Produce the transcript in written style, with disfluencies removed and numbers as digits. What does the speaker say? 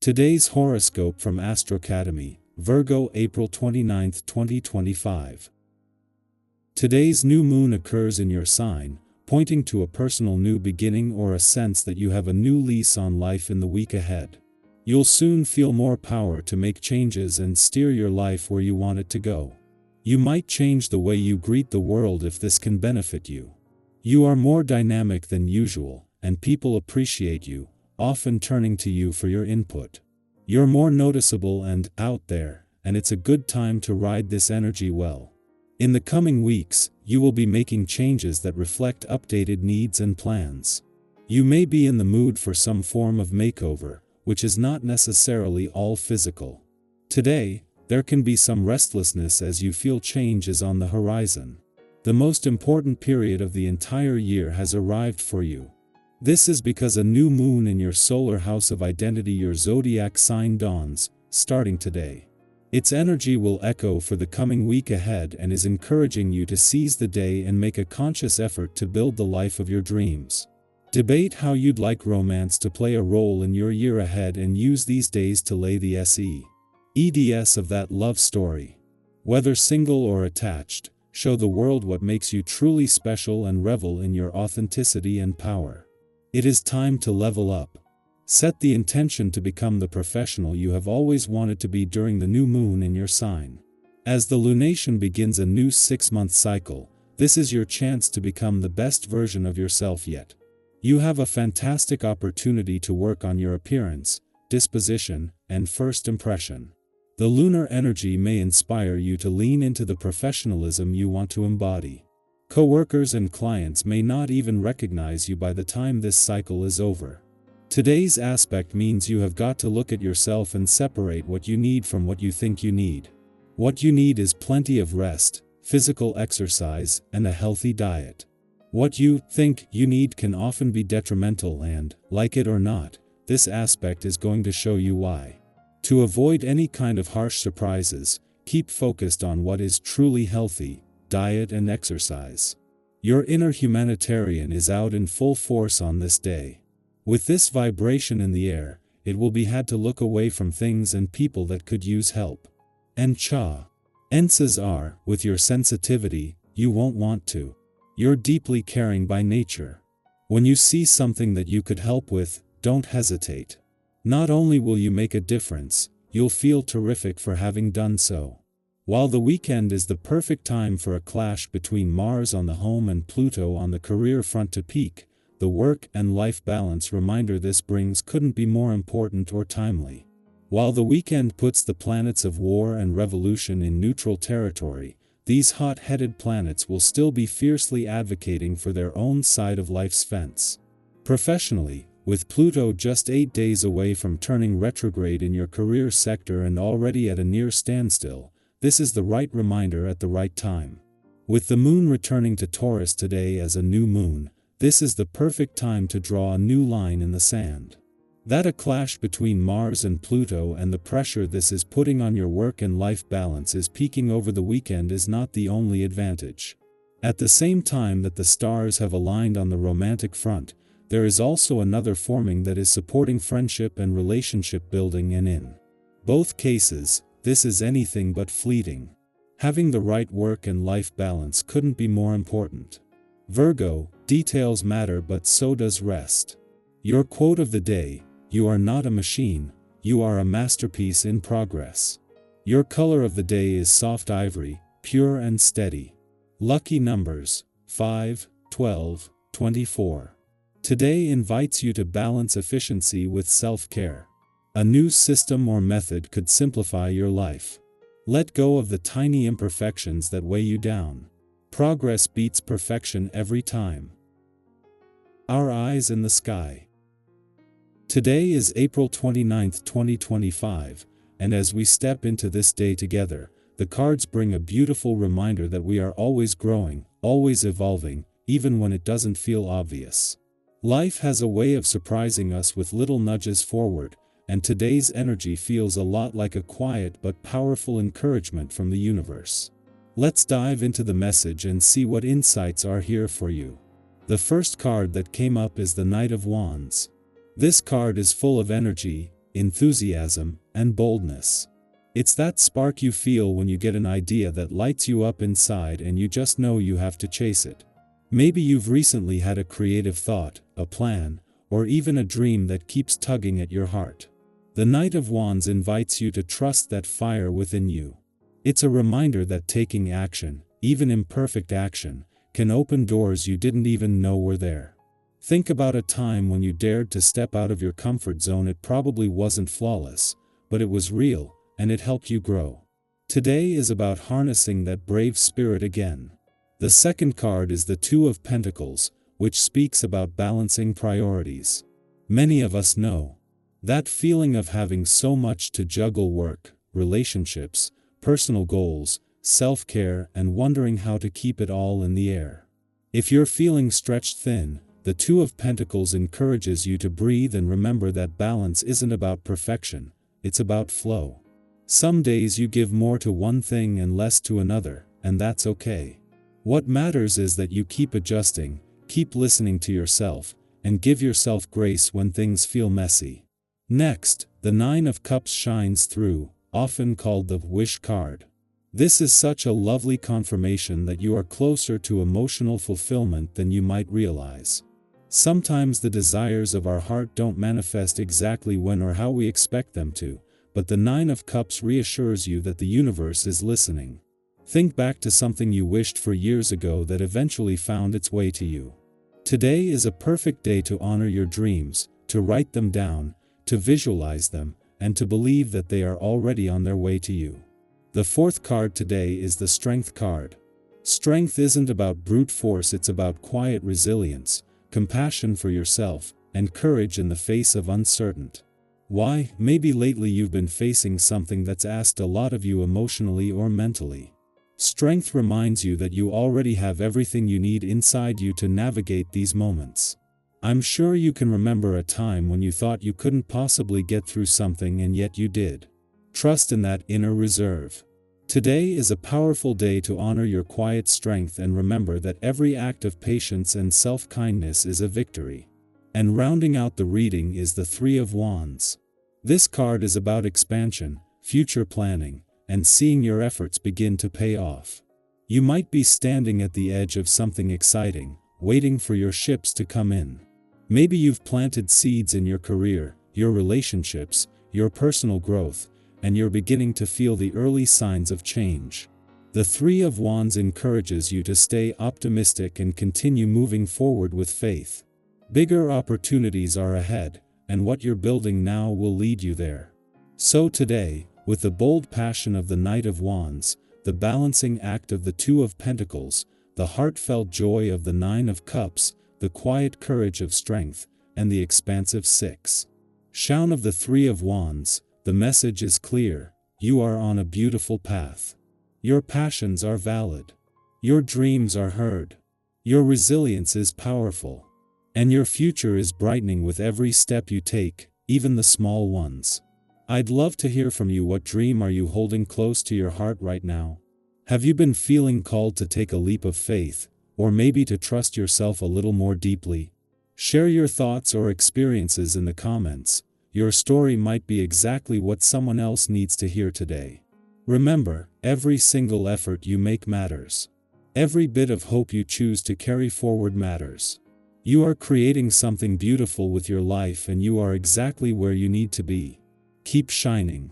Today's horoscope from Astro Academy, Virgo, April 29, 2025. Today's new moon occurs in your sign, pointing to a personal new beginning or a sense that you have a new lease on life in the week ahead. You'll soon feel more power to make changes and steer your life where you want it to go. You might change the way you greet the world if this can benefit you. You are more dynamic than usual, and people appreciate you, often turning to you for your input. You're more noticeable and out there, and it's a good time to ride this energy well. In the coming weeks, you will be making changes that reflect updated needs and plans. You may be in the mood for some form of makeover, which is not necessarily all physical. Today, there can be some restlessness as you feel change is on the horizon. The most important period of the entire year has arrived for you. This is because a new moon in your solar house of identity, your zodiac sign, dawns, starting today. Its energy will echo for the coming week ahead and is encouraging you to seize the day and make a conscious effort to build the life of your dreams. Debate how you'd like romance to play a role in your year ahead and use these days to lay the eds of that love story. Whether single or attached, show the world what makes you truly special and revel in your authenticity and power. It is time to level up. Set the intention to become the professional you have always wanted to be during the new moon in your sign. As the lunation begins a new 6-month cycle, this is your chance to become the best version of yourself yet. You have a fantastic opportunity to work on your appearance, disposition, and first impression. The lunar energy may inspire you to lean into the professionalism you want to embody. Co-workers and clients may not even recognize you by the time this cycle is over. Today's aspect means you have got to look at yourself and separate what you need from what you think you need. What you need is plenty of rest, physical exercise, and a healthy diet. What you think you need can often be detrimental and, like it or not, this aspect is going to show you why. To avoid any kind of harsh surprises, keep focused on what is truly healthy: diet and exercise. Your inner humanitarian is out in full force on this day. With this vibration in the air, it will be hard to look away from things and people that could use help. And chances are, with your sensitivity, you won't want to. You're deeply caring by nature. When you see something that you could help with, don't hesitate. Not only will you make a difference, you'll feel terrific for having done so. While the weekend is the perfect time for a clash between Mars on the home and Pluto on the career front to peak, the work and life balance reminder this brings couldn't be more important or timely. While the weekend puts the planets of war and revolution in neutral territory, these hot-headed planets will still be fiercely advocating for their own side of life's fence. Professionally, with Pluto just 8 days away from turning retrograde in your career sector and already at a near standstill, this is the right reminder at the right time. With the moon returning to Taurus today as a new moon, this is the perfect time to draw a new line in the sand. That a clash between Mars and Pluto and the pressure this is putting on your work and life balance is peaking over the weekend is not the only advantage. At the same time that the stars have aligned on the romantic front, there is also another forming that is supporting friendship and relationship building, and in both cases, this is anything but fleeting. Having the right work and life balance couldn't be more important. Virgo, details matter, but so does rest. Your quote of the day: you are not a machine, you are a masterpiece in progress. Your color of the day is soft ivory, pure and steady. Lucky numbers: 5, 12, 24. Today invites you to balance efficiency with self-care. A new system or method could simplify your life. Let go of the tiny imperfections that weigh you down. Progress beats perfection every time. Our eyes in the sky. Today is April 29, 2025, and as we step into this day together, the cards bring a beautiful reminder that we are always growing, always evolving, even when it doesn't feel obvious. Life has a way of surprising us with little nudges forward, and today's energy feels a lot like a quiet but powerful encouragement from the universe. Let's dive into the message and see what insights are here for you. The first card that came up is the Knight of Wands. This card is full of energy, enthusiasm, and boldness. It's that spark you feel when you get an idea that lights you up inside and you just know you have to chase it. Maybe you've recently had a creative thought, a plan, or even a dream that keeps tugging at your heart. The Knight of Wands invites you to trust that fire within you. It's a reminder that taking action, even imperfect action, can open doors you didn't even know were there. Think about a time when you dared to step out of your comfort zone. It probably wasn't flawless, but it was real, and it helped you grow. Today is about harnessing that brave spirit again. The second card is the Two of Pentacles, which speaks about balancing priorities. Many of us know that feeling of having so much to juggle: work, relationships, personal goals, self-care, and wondering how to keep it all in the air. If you're feeling stretched thin, the Two of Pentacles encourages you to breathe and remember that balance isn't about perfection, it's about flow. Some days you give more to one thing and less to another, and that's okay. What matters is that you keep adjusting, keep listening to yourself, and give yourself grace when things feel messy. Next, the Nine of Cups shines through, often called the wish card. This is such a lovely confirmation that you are closer to emotional fulfillment than you might realize. Sometimes the desires of our heart don't manifest exactly when or how we expect them to, but the Nine of Cups reassures you that the universe is listening. Think back to something you wished for years ago that eventually found its way to you. Today is a perfect day to honor your dreams, to write them down, to visualize them, and to believe that they are already on their way to you. The fourth card today is the Strength card. Strength isn't about brute force, it's about quiet resilience, compassion for yourself, and courage in the face of uncertainty. Why? Maybe lately you've been facing something that's asked a lot of you emotionally or mentally. Strength reminds you that you already have everything you need inside you to navigate these moments. I'm sure you can remember a time when you thought you couldn't possibly get through something and yet you did. Trust in that inner reserve. Today is a powerful day to honor your quiet strength and remember that every act of patience and self-kindness is a victory. And rounding out the reading is the Three of Wands. This card is about expansion, future planning, and seeing your efforts begin to pay off. You might be standing at the edge of something exciting, waiting for your ships to come in. Maybe you've planted seeds in your career, your relationships, your personal growth, and you're beginning to feel the early signs of change. The Three of Wands encourages you to stay optimistic and continue moving forward with faith. Bigger opportunities are ahead, and what you're building now will lead you there. So today, with the bold passion of the Knight of Wands, the balancing act of the Two of Pentacles, the heartfelt joy of the Nine of Cups, the quiet courage of Strength, and the expansive Six Shine of the Three of Wands, the message is clear: you are on a beautiful path. Your passions are valid. Your dreams are heard. Your resilience is powerful. And your future is brightening with every step you take, even the small ones. I'd love to hear from you. What dream are you holding close to your heart right now? Have you been feeling called to take a leap of faith, or maybe to trust yourself a little more deeply? Share your thoughts or experiences in the comments. Your story might be exactly what someone else needs to hear today. Remember, every single effort you make matters. Every bit of hope you choose to carry forward matters. You are creating something beautiful with your life, and you are exactly where you need to be. Keep shining.